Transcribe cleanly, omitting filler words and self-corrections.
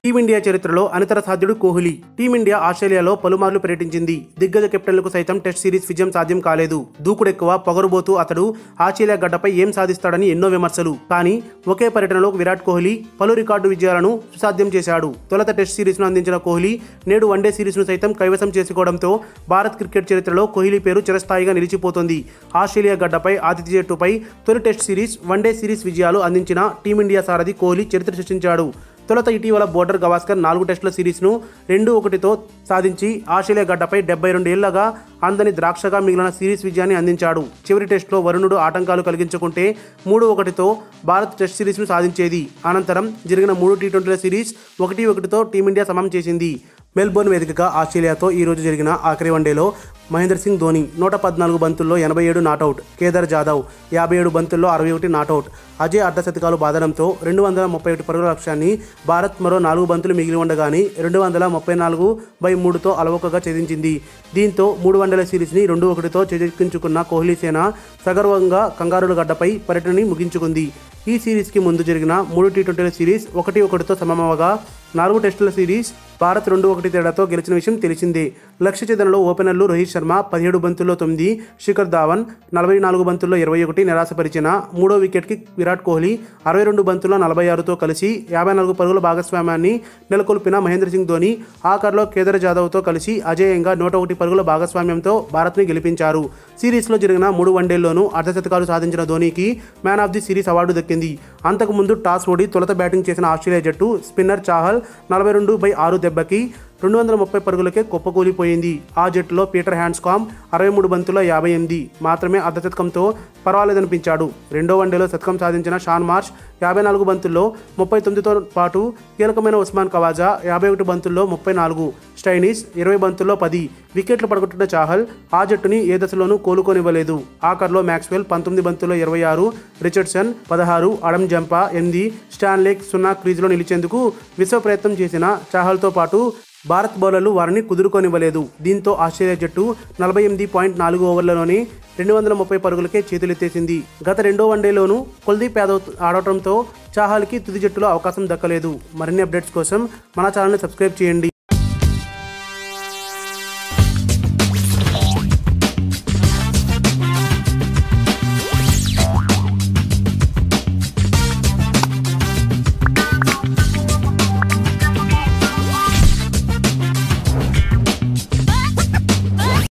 Team India చరిత్రలో అనితర సాధ్యుడు Kohli. Team India ఆస్ట్రేలియాలో పలుమార్లు పర్యటించింది. దిగ్గజ కెప్టెన్లకు సైతం టెస్ట్ సిరీస్ విజయం సాధ్యం కాలేదు. దూకుడెక్కువ, పొగరుబోతూ అతడు ఆస్ట్రేలియా గడ్డపై ఏం సాధిస్తాడని ఎన్నో విమర్శలు. కానీ ఒకే పర్యటనలో విరాట్ కోహ్లీ పలు రికార్డు విజయాలను సుసాధ్యం చేశాడు. తొలుత టెస్ట్ సిరీస్ను అందించిన కోహ్లీ నేడు వన్డే సిరీస్ను సైతం కైవసం చేసుకోవడంతో భారత్ క్రికెట్ చరిత్రలో కోహ్లీ పేరు చిరస్థాయిగా నిలిచిపోతుంది. ఆస్ట్రేలియా గడ్డపై ఆతిథ్య జట్టుపై తొలి టెస్ట్ సిరీస్, వన్డే సిరీస్ విజయాలు అందించిన టీమిండియా సారథి కోహ్లీ చరిత్ర సృష్టించాడు. తొలుత ఇటీవల బోర్డర్ గవాస్కర్ 4 టెస్టుల సిరీస్ను 2-1తో సాధించి ఆస్ట్రేలియా గడ్డపై 72 ఏళ్లగా అందని ద్రాక్షగా మిగిలిన సిరీస్ విజయాన్ని అందించాడు. చివరి టెస్టులో వరుణుడు ఆటంకాలు కలిగించుకుంటే 3-1తో భారత్ టెస్ట్ సిరీస్ను సాధించేది. అనంతరం జరిగిన 3 టీ20ల సిరీస్ 1-1తో టీమిండియా సమం చేసింది. మెల్బోర్న్ వేదికగా ఆస్ట్రేలియాతో ఈరోజు జరిగిన ఆఖరి వన్డేలో మహేంద్ర సింగ్ ధోని 114 బంతుల్లో 87 నాటౌట్, కేదార్ జాదవ్ 57 బంతుల్లో 61 నాటౌట్, అజయ్ అర్ధశతకాలు బాదడంతో 231 పరుగుల లక్ష్యాన్ని భారత్ మరో 4 బంతులు మిగిలి ఉండగానే 234/3తో అలవోకగా ఛేదించింది. దీంతో 3 వన్డేల సిరీస్ని 2-1తో చేజిక్కించుకున్న కోహ్లీ సేన సగర్వంగా కంగారుల గడ్డపై పర్యటనని ముగించుకుంది. ఈ సిరీస్కి ముందు జరిగిన 3 టీ20ల సిరీస్ 1-1తో సమమవగా 4 టెస్టుల సిరీస్ భారత్ 2-1 తేడాతో గెలిచిన విషయం తెలిసిందే. లక్ష్య ఛేదనలో ఓపెనర్లు రోహిత్ శర్మ 17 బంతుల్లో 9, శిఖర్ ధావన్ 44 బంతుల్లో 21 నిరాశపరిచిన మూడో వికెట్కి విరాట్ కోహ్లీ 62 బంతుల్లో 46తో కలిసి 54 పరుగుల భాగస్వామ్యాన్ని నెలకొల్పిన మహేంద్ర సింగ్ ధోని ఆఖర్లో కేదార్ జాదవ్తో కలిసి అజేయంగా 101 పరుగుల భాగస్వామ్యంతో భారత్ని గెలిపించారు. సిరీస్లో జరిగిన 3 వన్డేల్లోనూ అర్ధశతకాలు సాధించిన ధోనీకి man of the series award దక్కింది. అంతకుముందు టాస్ ఓడి తొలుత బ్యాటింగ్ చేసిన ఆస్ట్రేలియా జట్టు స్పిన్నర్ చాహల్ 42/6 దెబ్బకి 230 పరుగులకే కుప్పకూలిపోయింది. ఆ జట్టులో పీటర్ హ్యాండ్స్కాంబ్ 63 బంతుల్లో 58 మాత్రమే అర్ధశతకంతో పర్వాలేదనిపించాడు. రెండో వన్డేలో శతకం సాధించిన షాన్ మార్ష్ 54 బంతుల్లో 39తో పాటు కీలకమైన ఉస్మాన్ ఖవాజా 51 బంతుల్లో 34, స్టైనిస్ 20 బంతుల్లో 10 వికెట్లు పడగొట్టిన చాహల్ ఆ జట్టుని ఏ దశలోనూ కోలుకోనివ్వలేదు. ఆఖర్లో మ్యాక్స్వెల్ 19 బంతుల్లో 26, రిచర్డ్సన్ 16, అడమ్ జంపా 8, స్టాన్లేక్ 0 క్రీజులో నిలిచేందుకు విశ్వ ప్రయత్నం చేసిన చాహల్తో పాటు భారత్ బౌలర్లు వారిని కుదురుకోనివ్వలేదు. దీంతో ఆస్ట్రేలియా జట్టు 48.4 ఓవర్లలోనే 230 పరుగులకే చేతులెత్తేసింది. గత రెండో వన్డేలోనూ కుల్దీప్ యాదవ్ ఆడటంతో చాహల్కి తుది జట్టులో అవకాశం దక్కలేదు. మరిన్ని అప్డేట్స్ కోసం మన ఛానల్ని సబ్స్క్రైబ్ చేయండి.